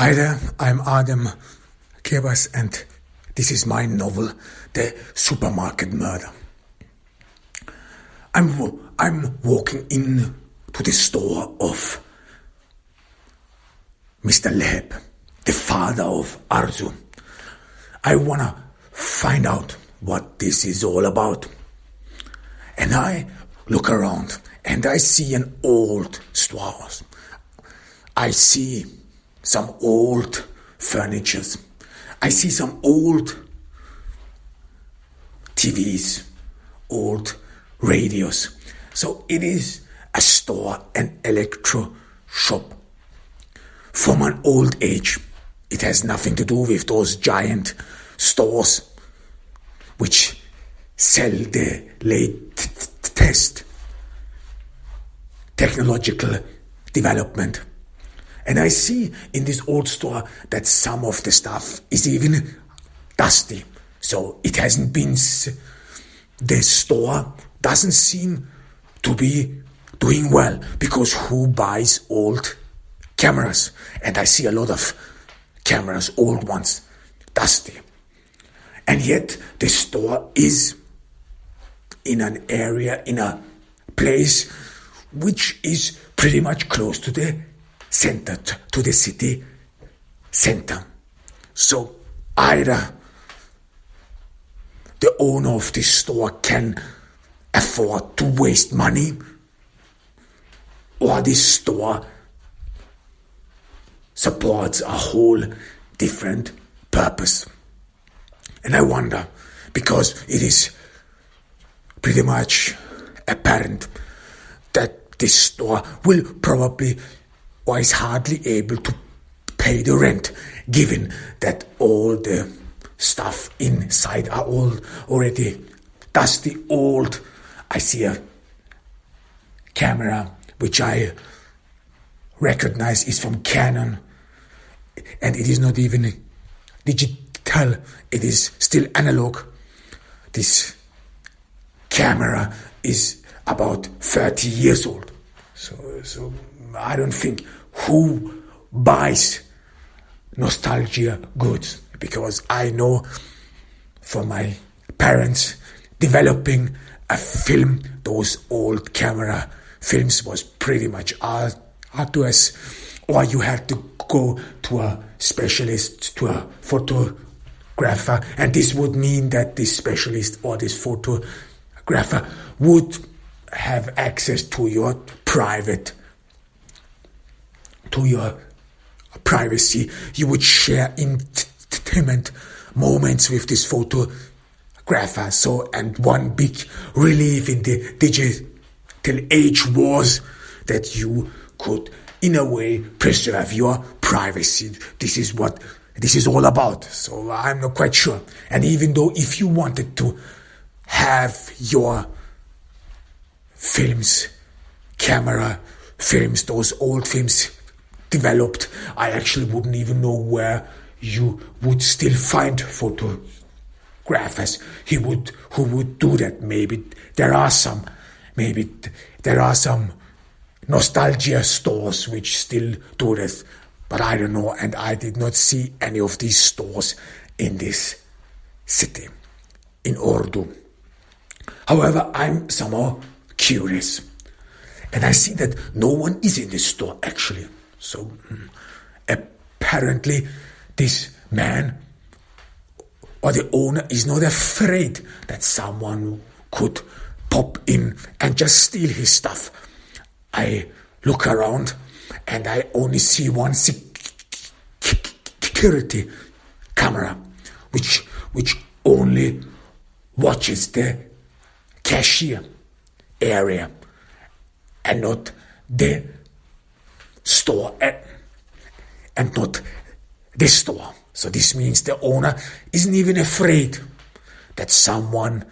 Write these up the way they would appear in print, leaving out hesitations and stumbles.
Hi there, I'm Adam Kebas and this is my novel, The Supermarket Murder. I'm walking in to the store of Mr. Leheb, the father of Arzu. I wanna find out what this is all about. And I look around and I see an old store. I see some old furnitures. I see some old TVs, old radios. So it is a store, an electro shop from an old age. It has nothing to do with those giant stores which sell the latest technological development. And I see in this old store that some of the stuff is even dusty. So it hasn't been, the store doesn't seem to be doing well, because who buys old cameras? And I see a lot of cameras, old ones, dusty. And yet the store is in an area, in a place which is pretty much close to the center, to the city center. So either the owner of this store can afford to waste money, or this store supports a whole different purpose. And I wonder, because it is pretty much apparent that this store will probably, or is hardly able to pay the rent, given that all the stuff inside are all already dusty, old. I see a camera which I recognize is from Canon, and it is not even digital, it is still analog. This camera is about 30 years old. So I don't think who buys nostalgia goods, because I know from my parents developing a film, those old camera films was pretty much arduous, or you had to go to a specialist, to a photographer, and this would mean that this specialist or this photographer would have access to your privacy. You would share intimate moments with this photographer. So, and one big relief in the digital age was that you could, in a way, preserve your privacy. This is what this is all about. So I'm not quite sure. And even though if you wanted to have your films, camera films, those old films developed, I actually wouldn't even know where you would still find photographers who would do that. Maybe there are some nostalgia stores which still do this, but I don't know, and I did not see any of these stores in this city, in Ordu. However, I'm somehow curious, and I see that no one is in this store actually. So apparently this man or the owner is not afraid that someone could pop in and just steal his stuff. I look around and I only see one security camera which only watches the cashier area and not the store and not the store. So this means the owner isn't even afraid that someone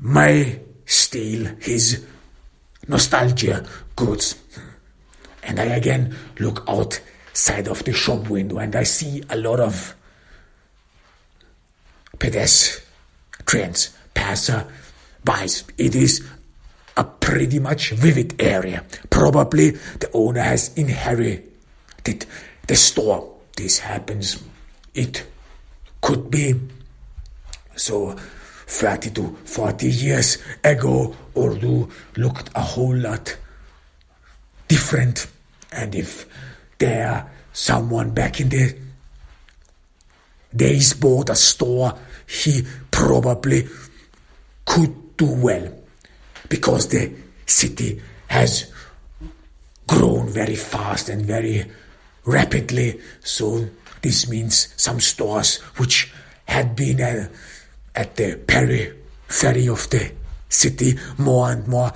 may steal his nostalgia goods. And I again look outside of the shop window and I see a lot of pedestrians, passer-bys. It is a pretty much vivid area. Probably the owner has inherited the store. this happens. It could be so 30 to 40 years ago Urdu looked a whole lot different. And if there someone back in the days bought a store, he probably could do well, because the city has grown very fast and very rapidly. So this means some stores which had been at the periphery of the city more and more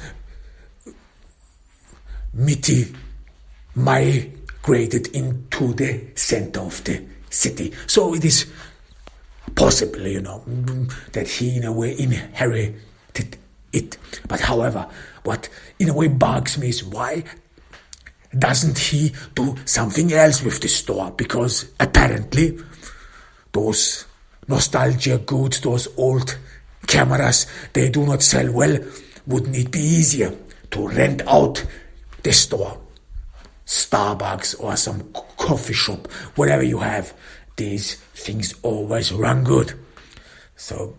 migrated into the center of the city. So it is possible, that he in a way inherited it. But however, what in a way bugs me is, why doesn't he do something else with the store? Because apparently those nostalgia goods, those old cameras, they do not sell well. Wouldn't it be easier to rent out the store? Starbucks or some coffee shop, whatever you have, these things always run good. So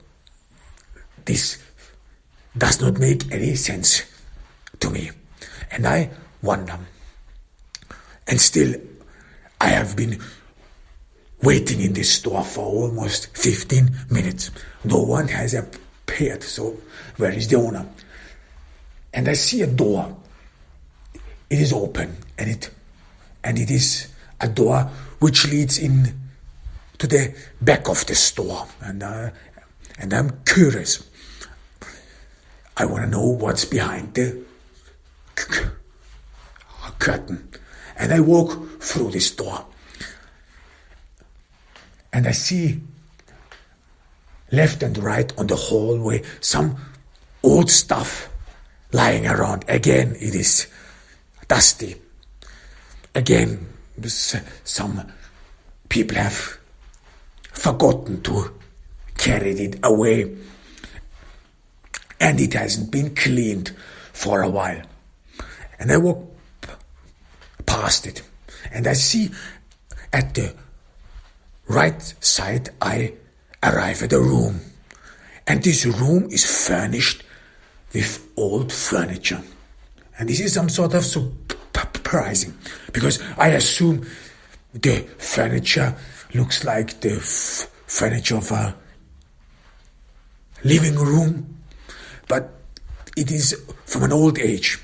this does not make any sense to me. And I wonder, and still I have been waiting in this store for almost 15 minutes. No one has appeared, so where is the owner? And I see a door. It is open, and it is a door which leads in to the back of the store. And I'm curious. I want to know what's behind the curtain. And I walk through this door. And I see left and right on the hallway some old stuff lying around. Again, it is dusty. Again, some people have forgotten to carry it away. And it hasn't been cleaned for a while. And I walk past it. And I see at the right side, I arrive at a room. And this room is furnished with old furniture. And this is some sort of surprising, because I assume the furniture looks like the furniture of a living room, but it is from an old age.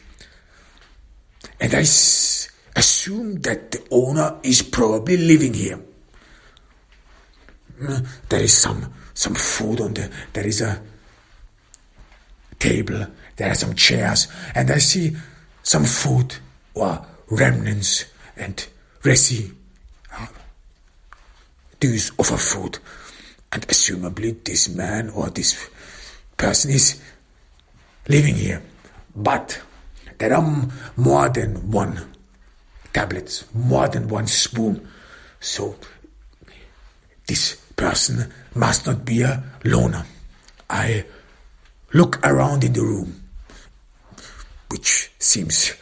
And I assume that the owner is probably living here. There is some food on there is a table, there are some chairs, and I see some food or remnants and residues of a food. And assumably this man or this person is living here. But there are more than one tablets, more than one spoon. So this person must not be a loner. I look around in the room, which seems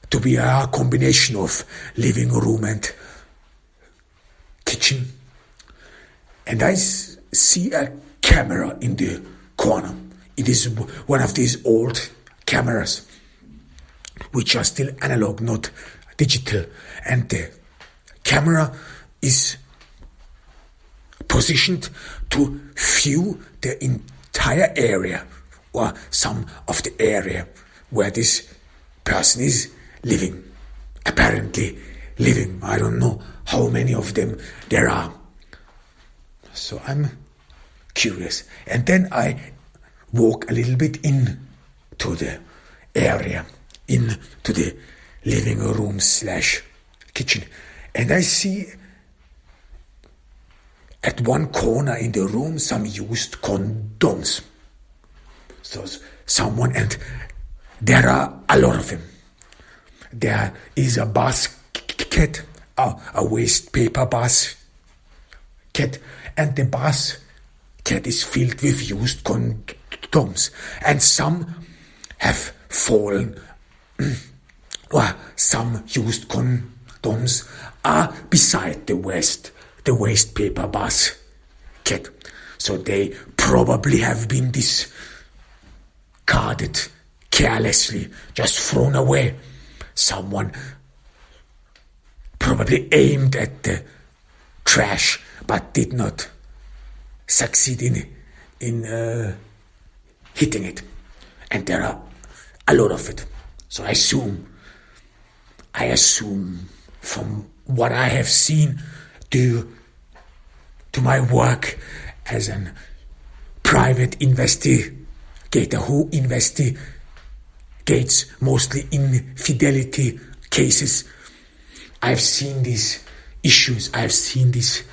to be a combination of living room and kitchen. And I see a camera in the corner. It is one of these old cameras, which are still analog, not digital. And the camera is positioned to view the entire area, or some of the area where this person is living. Apparently living. I don't know how many of them there are. So I'm curious. And then I walk a little bit into the area, into the living room / kitchen. And I see at one corner in the room some used condoms. So someone, and there are a lot of them. There is a basket, a waste paper basket, and the basket is filled with used condoms. And some have fallen, or some used condoms are beside the waste paper basket. So they probably have been discarded carelessly, just thrown away. Someone probably aimed at the trash but did not succeed in hitting it. And there are a lot of it. So I assume from what I have seen due to my work as a private investigator who investigates mostly infidelity cases, I've seen these issues, I've seen this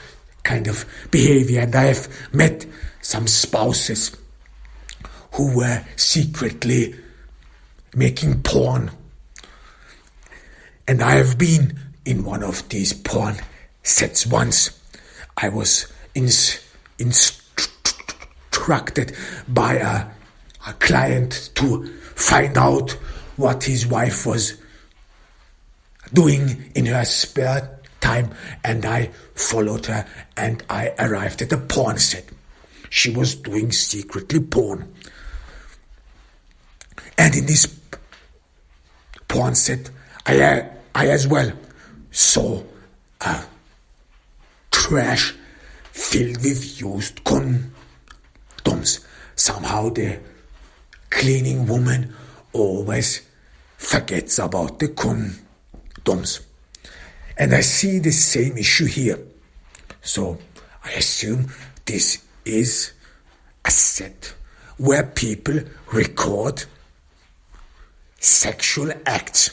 kind of behavior, and I have met some spouses who were secretly making porn. And I have been in one of these porn sets once. I was instructed by a client to find out what his wife was doing in her spare time, and I followed her and I arrived at a porn set. She was doing secretly porn. And in this porn set, I as well saw a trash filled with used condoms. Somehow the cleaning woman always forgets about the condoms. And I see the same issue here. So I assume this is a set where people record sexual acts.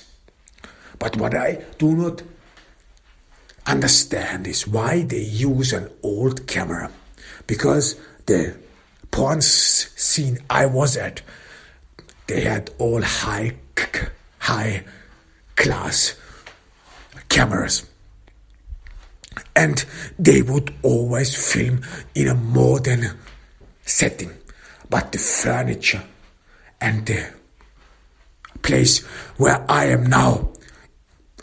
But what I do not understand is why they use an old camera. Because the porn scene I was at, they had all high class cameras. And they would always film in a modern setting. But the furniture and the place where I am now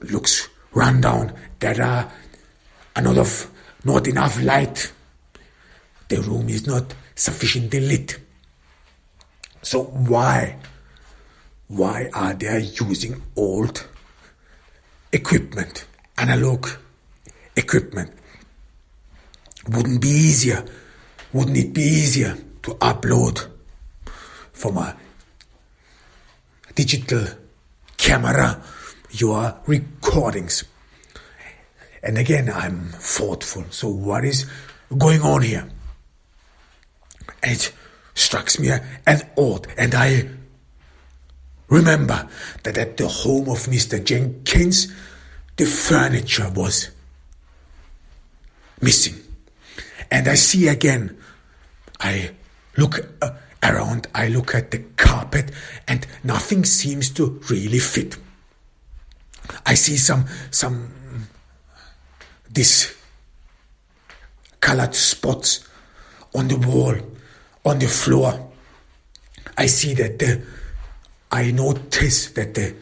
looks run down. There are not enough light. The room is not sufficiently lit. So why are they using old equipment, analog equipment? Wouldn't it be easier to upload from a digital camera your recordings? And again, I'm thoughtful. So what is going on here? And it strikes me as odd. And I remember that at the home of Mr. Jenkins, the furniture was missing. And I see again, I look around, I look at the carpet, and nothing seems to really fit. I see some discolored spots on the wall, on the floor. I notice that the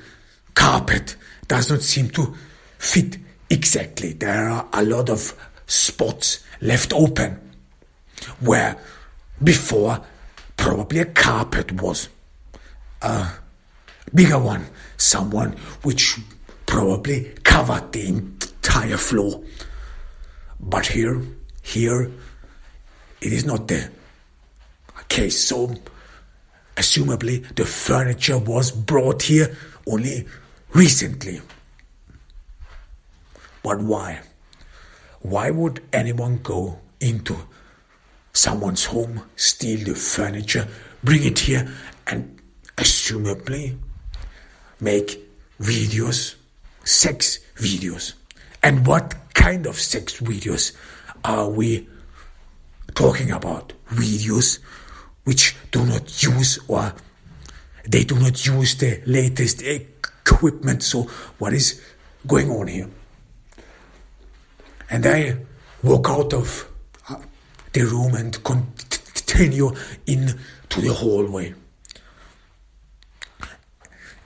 carpet does not seem to fit exactly. There are a lot of spots left open where before probably a carpet was. A bigger one, someone which probably covered the entire floor. But here, it is not the case. So, assumably, the furniture was brought here only recently. But why? Why would anyone go into someone's home, steal the furniture, bring it here, and assumably make videos, sex videos? And what kind of sex videos are we talking about? Videos which do not use, or they do not use the latest equipment. So what is going on here? And I walk out of the room and continue into the hallway.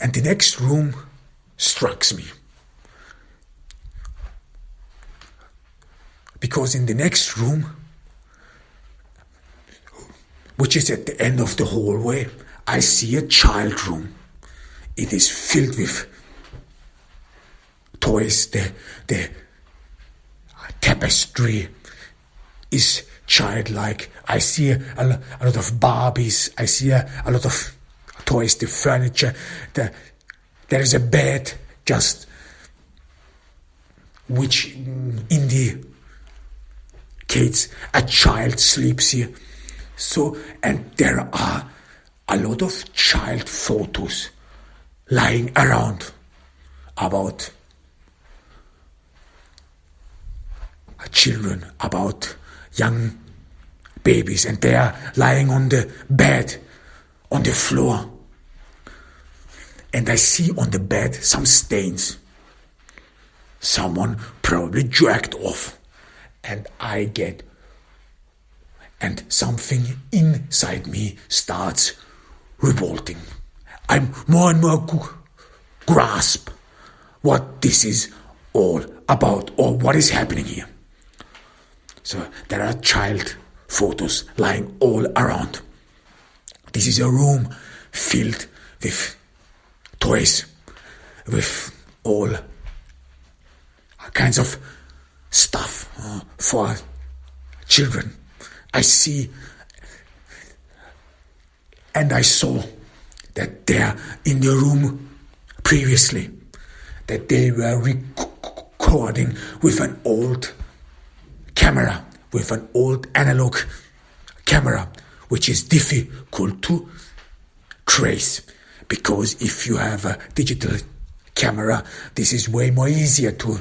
And the next room strikes me. Because in the next room, which is at the end of the hallway, I see a child room. It is filled with toys. The tapestry is childlike. I see a lot of Barbies. I see a lot of toys, the furniture. There is a bed just which indicates a child sleeps here. So, and there are a lot of child photos lying around about children, about young babies, and they are lying on the bed, on the floor. And I see on the bed some stains. Someone probably jerked off. And something inside me starts revolting. I'm more and more grasp what this is all about, or what is happening here. So there are child photos lying all around. This is a room filled with toys, with all kinds of stuff for children. I see and I saw that there in the room previously, that they were recording with an old camera, with an old analog camera, which is difficult to trace, because if you have a digital camera, this is way more easier to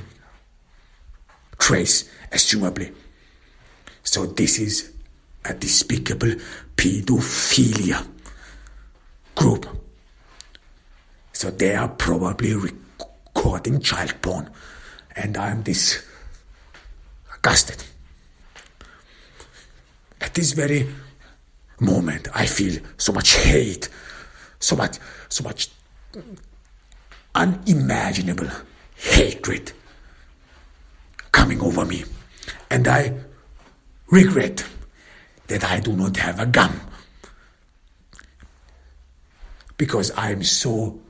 trace, assumably. So this is a despicable pedophilia group. So they are probably recording child porn, and I'm disgusted. At this very moment, I feel so much hate, so much unimaginable hatred coming over me, and I regret that I do not have a gun, because I'm so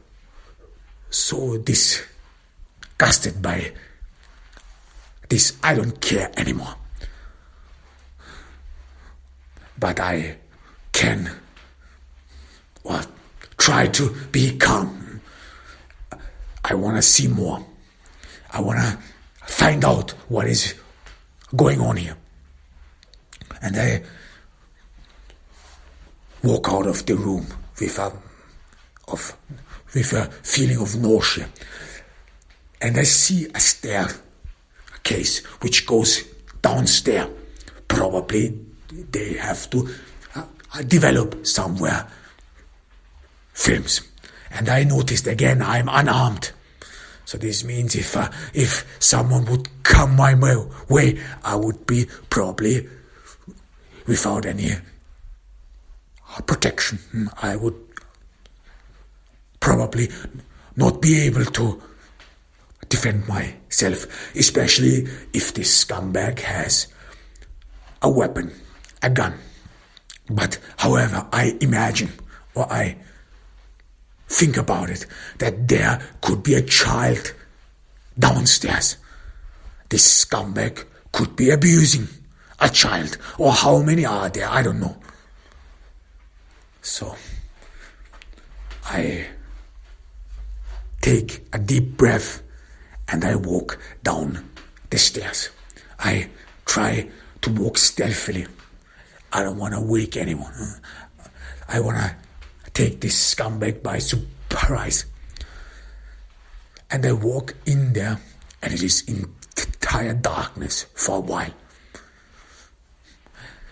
disgusted by this. I don't care anymore. But I can try to be calm. I want to see more. I want to find out what is going on here. And I walk out of the room with a feeling of nausea. And I see a staircase which goes downstairs. Probably they have to develop somewhere films. And I noticed again I'm unarmed. So this means if someone would come my way, I would be probably without any protection. I would probably not be able to defend myself, especially if this scumbag has a weapon, a gun. But however, I imagine, or I think about it, that there could be a child downstairs. This scumbag could be abusing a child, or how many are there, I don't know. So I take a deep breath and I walk down the stairs. I try to walk stealthily. I don't want to wake anyone. I want to take this scumbag by surprise. And I walk in there, and it is entire darkness for a while.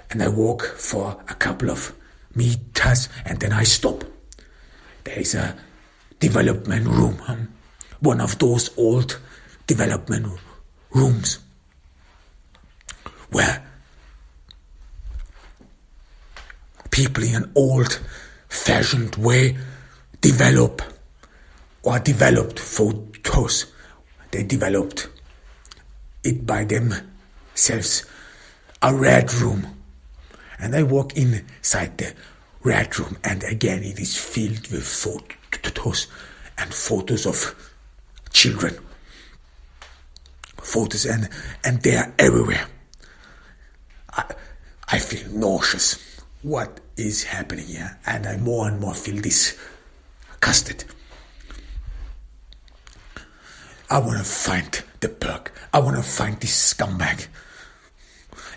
And I walk for a couple of meters, and then I stop. There is a development room, one of those old development rooms where people in an old-fashioned way developed photos. They developed it by themselves. themselves a red room. And I walk inside the red room, and again it is filled with photos and photos of children. Photos, and they are everywhere. I feel nauseous. What is happening here? And I more and more feel disgusted. I want to find the perk. I want to find this scumbag.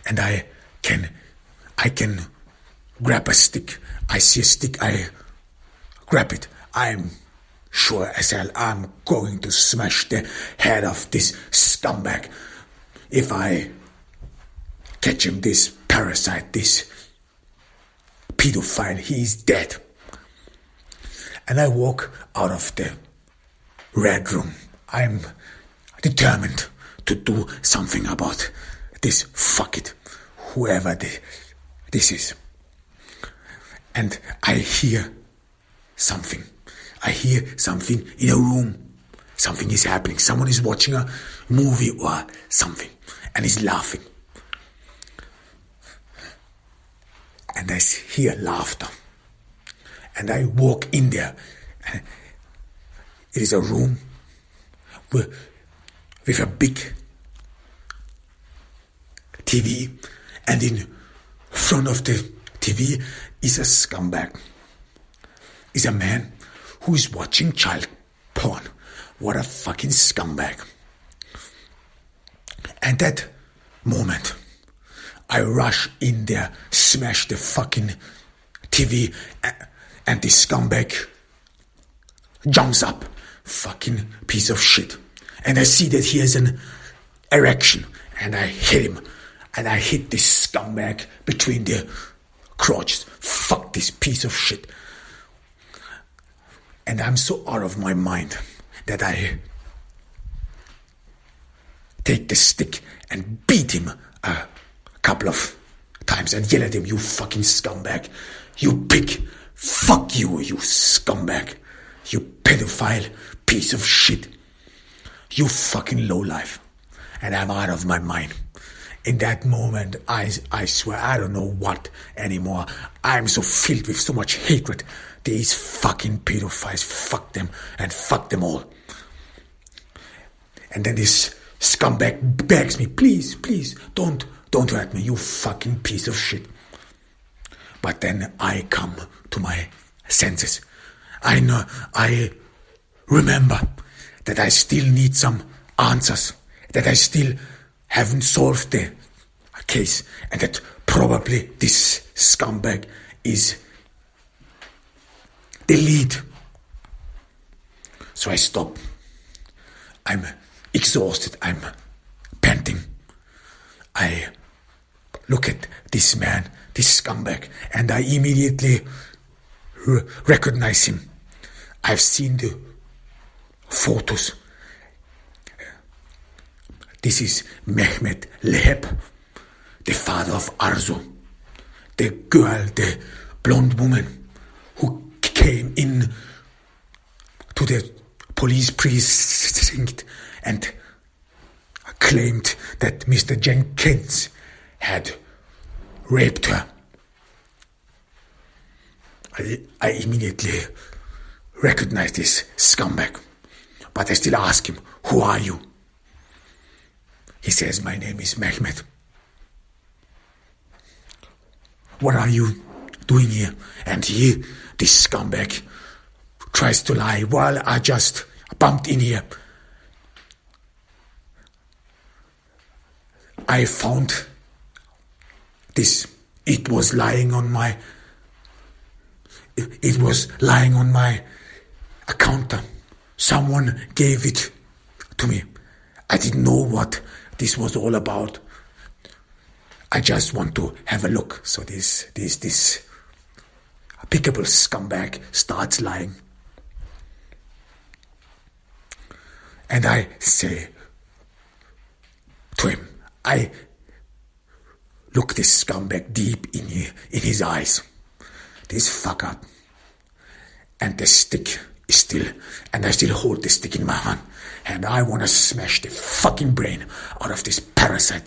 And I can grab a stick. I see a stick, I grab it. I'm sure as hell I'm going to smash the head of this scumbag. If I catch him, this parasite, this pedophile, he is dead. And I walk out of the red room. I'm determined to do something about this. Fuck it, whoever this is. And I hear something. I hear something in a room. Something is happening. Someone is watching a movie or something and is laughing. And I hear laughter. And I walk in there. It is a room with a big TV, and in front of the TV is a scumbag. Is a man who is watching child porn. What a fucking scumbag. And that moment, I rush in there, smash the fucking TV, and the scumbag jumps up. Fucking piece of shit. And I see that he has an erection, and I hit him. And I hit this scumbag between the crotches. Fuck this piece of shit. And I'm so out of my mind that I take the stick and beat him a couple of times and yell at him, you fucking scumbag, you pig, fuck you, you scumbag, you pedophile piece of shit, you fucking lowlife. And I'm out of my mind. In that moment, I swear, I don't know what anymore. I'm so filled with so much hatred. These fucking pedophiles, fuck them and fuck them all. And then this scumbag begs me, please, don't hurt me, you fucking piece of shit. But then I come to my senses. I remember that I still need some answers, that I still haven't solved the case, and that probably this scumbag is the lead. So I stop. I'm exhausted. I'm panting. I look at this man, this scumbag, and I immediately recognize him. I've seen the photos. This is Mehmet Leheb, the father of Arzu, the girl, the blonde woman who came in to the police precinct and claimed that Mr. Jenkins had raped her. I immediately recognize this scumbag, but I still ask him, who are you? He says, my name is Mehmet. What are you doing here? And he, this scumbag, tries to lie. Well, I just bumped in here. I found this. It was lying on my counter. Someone gave it to me. I didn't know what this was all about. I just want to have a look. So this pickable scumbag starts lying. And I say to him, I look this scumbag deep in his eyes. This fucker. And the stick is still, and I still hold the stick in my hand. And I want to smash the fucking brain out of this parasite.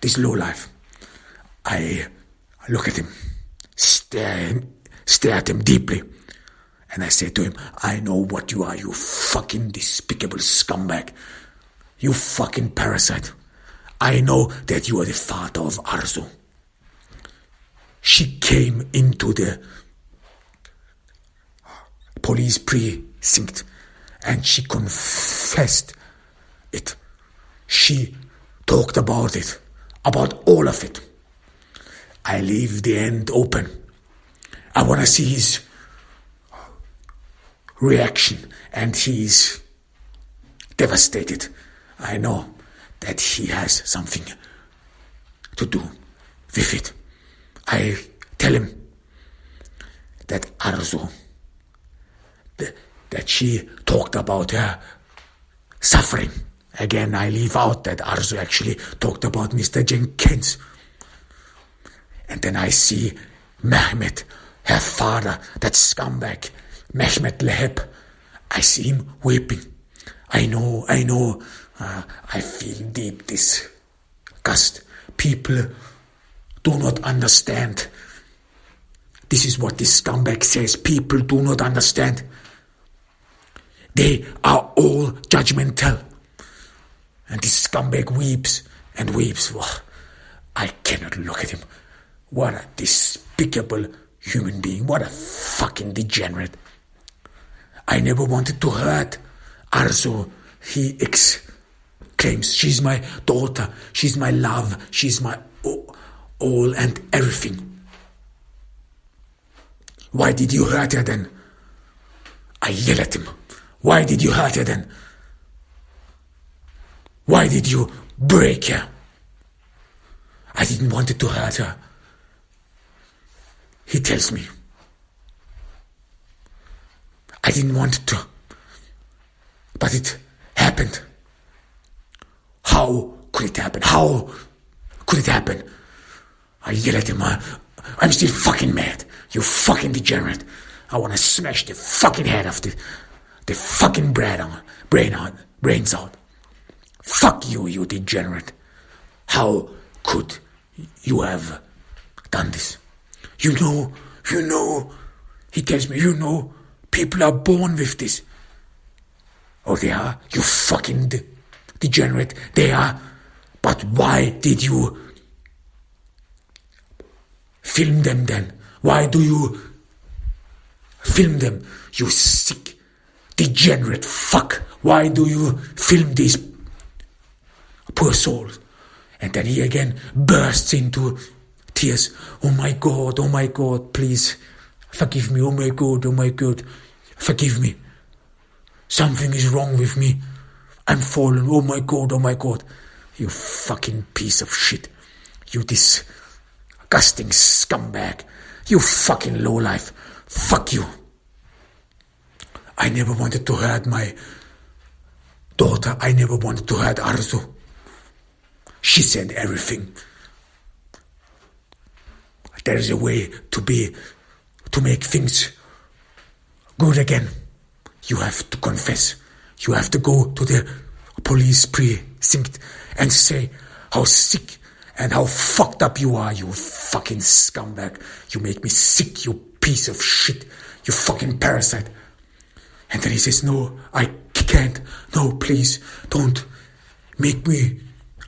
this lowlife. I look at him, stare at him deeply, and I say to him, I know what you are, you fucking despicable scumbag. You fucking parasite. I know that you are the father of Arzu. She came into the police precinct and she confessed it. She talked about it, about all of it. I leave the end open. I want to see his reaction, and he's devastated. I know that he has something to do with it. I tell him that Arzu, that she talked about her suffering. Again, I leave out that Arzu actually talked about Mr. Jenkins. And then I see Mehmet, her father, that scumbag, Mehmet Leheb. I see him weeping. I know, I feel deep disgust. People do not understand. This is what this scumbag says. People do not understand. They are all judgmental. And this scumbag weeps and weeps. I cannot look at him. What a despicable human being. What a fucking degenerate. I never wanted to hurt Arzu. He exclaims, she's my daughter. She's my love. She's my all and everything. Why did you hurt her then? I yell at him. Why did you hurt her then? Why did you break her? I didn't want to hurt her. He tells me. I didn't want to. But it happened. How could it happen? How could it happen? I yell at him. I'm still fucking mad. You fucking degenerate. I want to smash the fucking head of the fucking brains out. Fuck you, you degenerate. How could you have done this? You know, he tells me, people are born with this. Oh, they are? You fucking degenerate. They are. But why did you film them then? Why do you film them? You sick, degenerate fuck. Why do you film these poor souls? And then he again bursts into tears. Oh my God, please forgive me. Oh my God, forgive me. Something is wrong with me. I'm fallen. Oh my God. You fucking piece of shit. You disgusting scumbag. You fucking lowlife. Fuck you. I never wanted to hurt my daughter. I never wanted to hurt Arzu. She said everything. There is a way to make things good again. You have to confess. You have to go to the police precinct and say how sick and how fucked up you are, you fucking scumbag. You make me sick, you piece of shit. You fucking parasite. And then he says, no, I can't. No, please, don't make me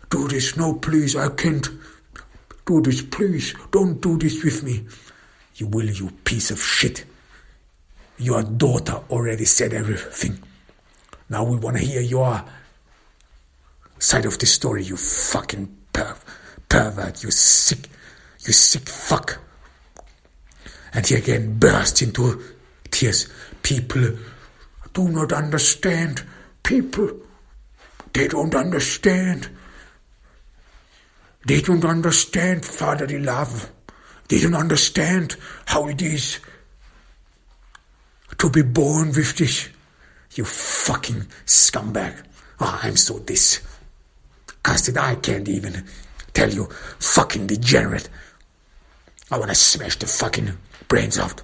do this. No, please, I can't do this. Please, don't do this with me. You will, you piece of shit. Your daughter already said everything. Now we want to hear your side of the story, you fucking pervert, you sick fuck. And he again burst into tears. People do not understand. People, they don't understand. They don't understand fatherly love. They don't understand how it is to be born with this. You fucking scumbag. I'm so disgusted. I can't even tell you. Fucking degenerate. I want to smash the fucking brains out.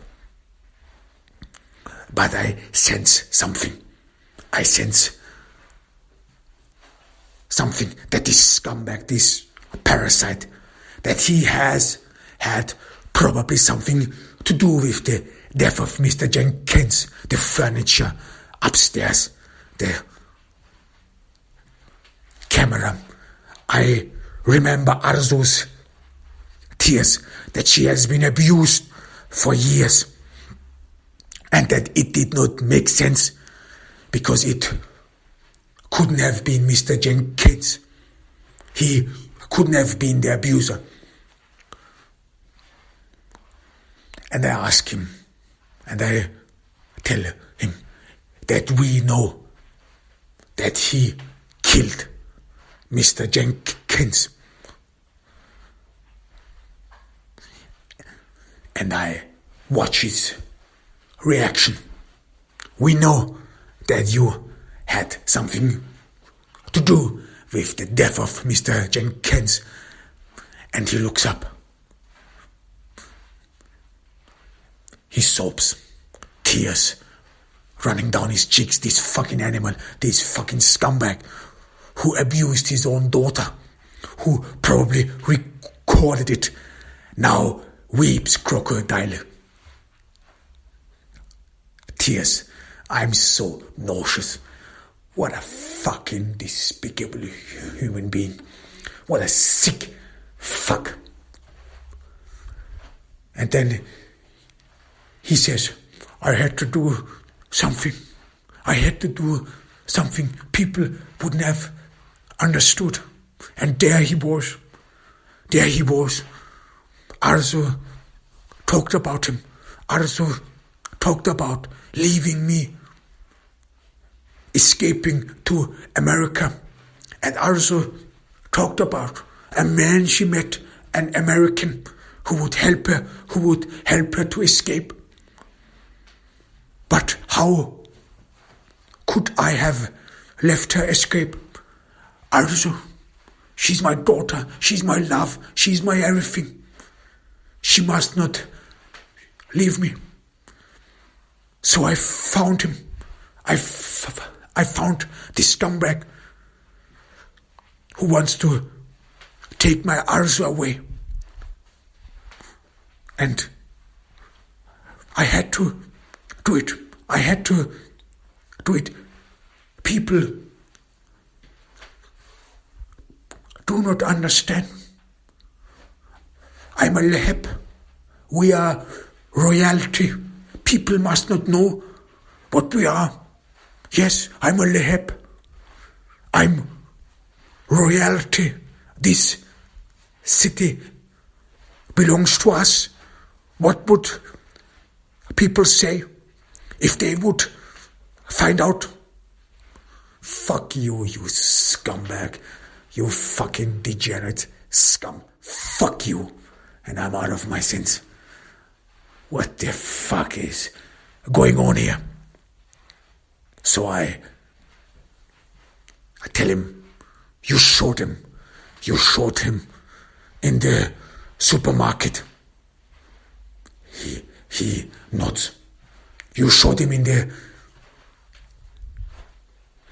But I sense something. I sense something that this scumbag, this parasite, that he has had probably something to do with the death of Mr. Jenkins, the furniture upstairs, the camera. I remember Arzu's tears, that she has been abused for years, and that it did not make sense because it couldn't have been Mr. Jenkins. He couldn't have been the abuser. And I ask him, and I tell him that we know that he killed Mr. Jenkins. And I watch his reaction. We know that you had something to do with the death of Mr. Jenkins. And he looks up. He sobs, tears running down his cheeks. This fucking animal, this fucking scumbag who abused his own daughter, who probably recorded it, now weeps crocodile tears. I'm so nauseous. What a fucking despicable human being. What a sick fuck. And then he says, I had to do something. I had to do something people wouldn't have understood. And there he was. There he was. Arzu talked about him. Arzu talked about leaving me, escaping to America. And Arzu talked about a man she met, an American, who would help her to escape. But how could I have left her escape? Arzu, she's my daughter, she's my love, she's my everything. She must not leave me. So I found him. I found this scumbag who wants to take my Arzu away. And I had to do it. I had to do it. People do not understand. I'm a Leheb. We are royalty. People must not know what we are. Yes, I'm a Leheb. I'm royalty. This city belongs to us. What would people say if they would find out? Fuck you, you scumbag. You fucking degenerate scum. Fuck you. And I'm out of my sins. What the fuck is going on here? So I tell him, you shot him. You shot him in the supermarket. He nods. You shot him in the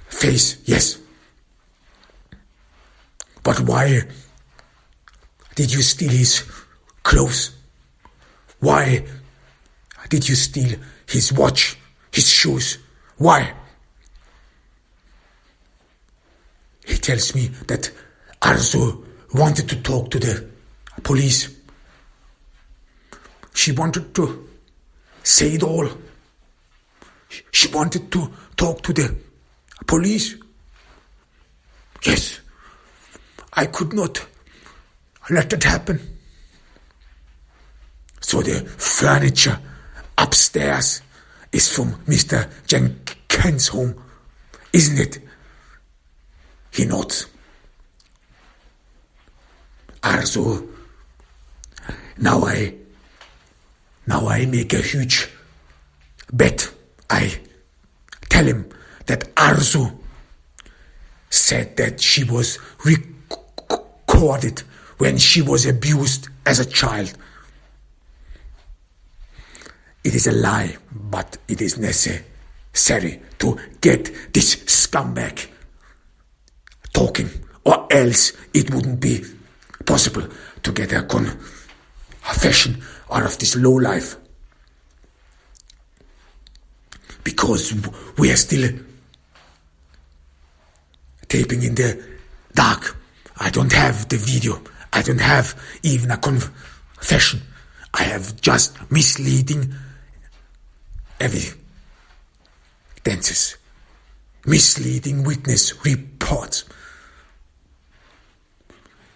face, yes. But why did you steal his clothes? Why did you steal his watch, his shoes? Why? He tells me that Arzu wanted to talk to the police. She wanted to say it all. She wanted to talk to the police. Yes, I could not let that happen. So the furniture upstairs is from Mr. Jenkins' home, isn't it? He nods. Arzu, now I make a huge bet. I tell him that Arzu said that she was recorded when she was abused as a child. It is a lie, but it is necessary to get this scumbag talking, or else it wouldn't be possible to get a confession out of this low life. Because we are still taping in the dark. I don't have the video. I don't have even a confession. I have just misleading evidences, misleading witness reports.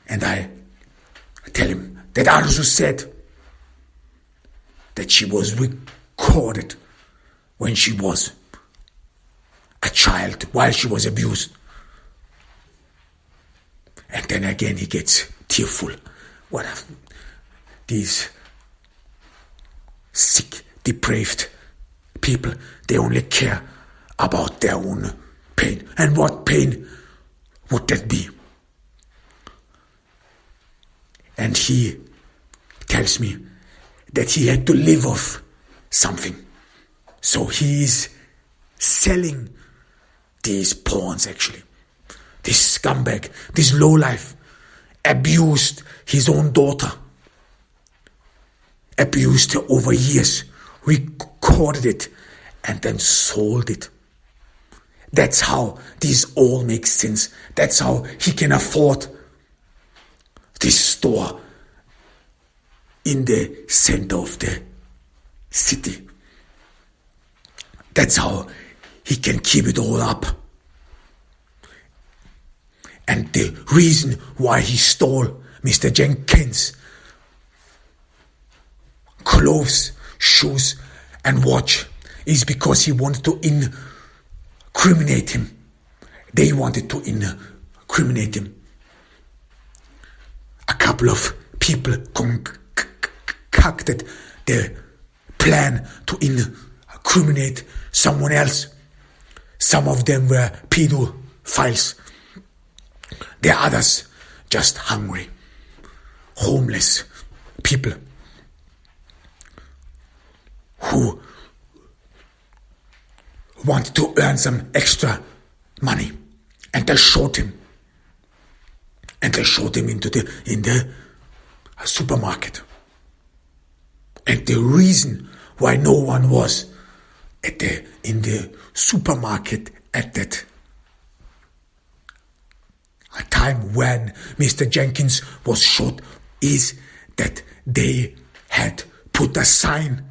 And I tell him that Arzu said that she was recorded when she was a child, while she was abused. And then again he gets tearful. What are these sick, depraved people? They only care about their own pain. And what pain would that be? And he tells me that he had to live off something. So he is selling these pawns actually. This scumbag, this lowlife, abused his own daughter. Abused her over years, recorded it, and then sold it. That's how this all makes sense. That's how he can afford this store in the center of the city. That's how he can keep it all up. And the reason why he stole Mr. Jenkins' clothes, shoes, and watch is because he wanted to incriminate him. They wanted to incriminate him. A couple of people concocted the plan to incriminate someone else. Some of them were pedophiles. The others just hungry, homeless people who wanted to earn some extra money. And they shot him. And they shot him in the supermarket. And the reason why no one was in the supermarket at that a time when Mr. Jenkins was shot is that they had put a sign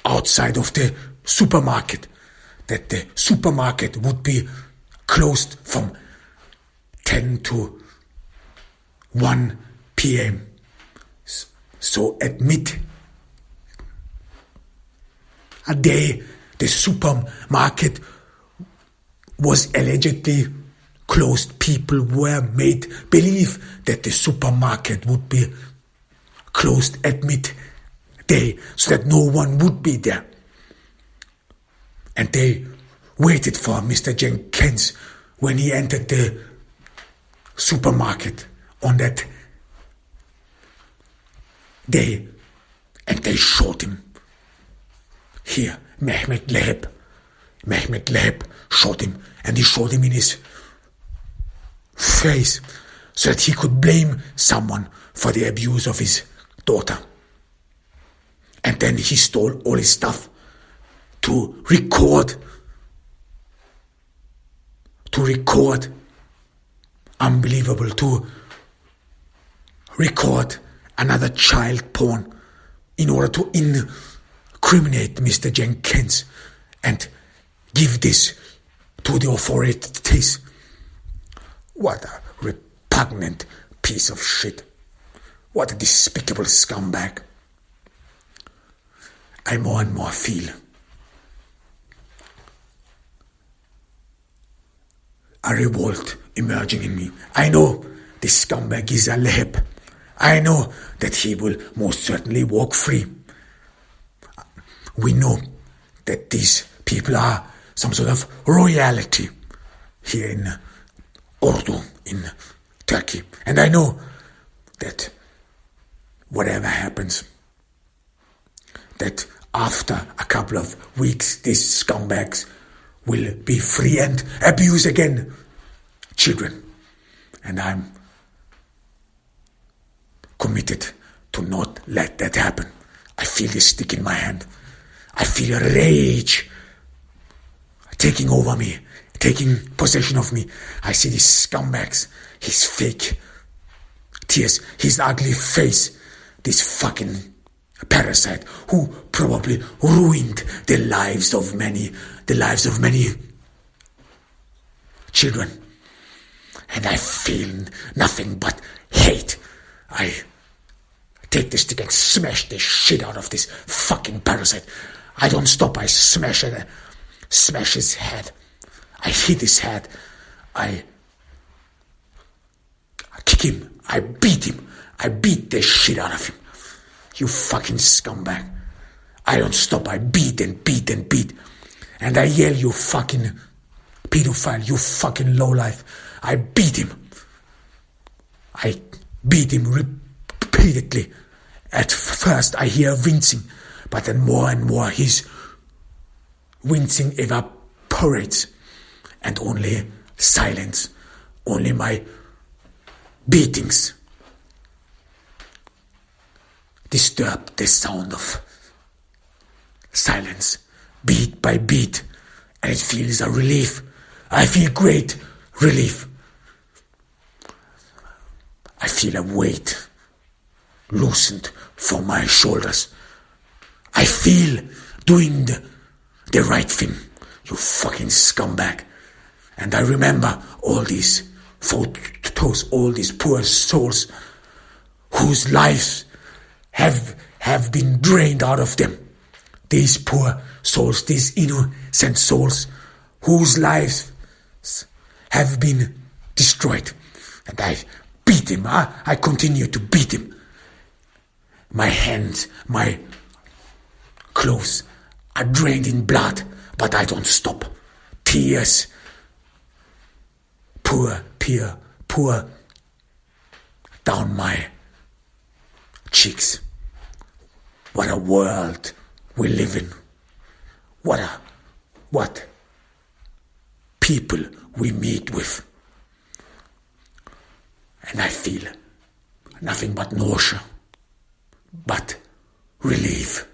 outside of the supermarket that the supermarket would be closed from 10 to 1 p.m. So at a day, the supermarket was allegedly closed. People were made believe that the supermarket would be closed at midday so that no one would be there. And they waited for Mr. Jenkins when he entered the supermarket on that day, and they shot him. Here, Mehmet Leheb shot him, and he shot him in his face so that he could blame someone for the abuse of his daughter. And then he stole all his stuff to record, unbelievable, to record another child porn in order to incriminate Mr. Jenkins and give this to the authorities. What a repugnant piece of shit. What a despicable scumbag. I more and more feel a revolt emerging in me. I know this scumbag is a Leheb. I know that he will most certainly walk free. We know that these people are some sort of royalty here in Ordu, in Turkey. And I know that whatever happens, that after a couple of weeks, these scumbags will be free and abuse again children. And I'm committed to not let that happen. I feel this stick in my hand. I feel rage taking over me, taking possession of me. I see these scumbags, his fake tears, his ugly face, this fucking parasite who probably ruined the lives of many children. And I feel nothing but hate. I take the stick and smash the shit out of this fucking parasite. I don't stop. I smash it, smash his head. I hit his head. I kick him. I beat him. I beat the shit out of him. You fucking scumbag. I don't stop. I beat and beat and beat. And I yell, you fucking pedophile, you fucking lowlife. I beat him. I beat him repeatedly. At first I hear wincing, but then more and more his wincing evaporates, and only silence, only my beatings disturb the sound of silence, beat by beat, and it feels a relief. I feel great relief. I feel a weight loosened from my shoulders. I feel doing the right thing, you fucking scumbag. And I remember all these photos, all these poor souls whose lives have been drained out of them. These poor souls, these innocent souls whose lives have been destroyed. And I beat him. I continue to beat him. My hands, my clothes are drained in blood, but I don't stop. Tears pour down my cheeks. What a world we live in. What people we meet with. And I feel nothing but nausea, but relief.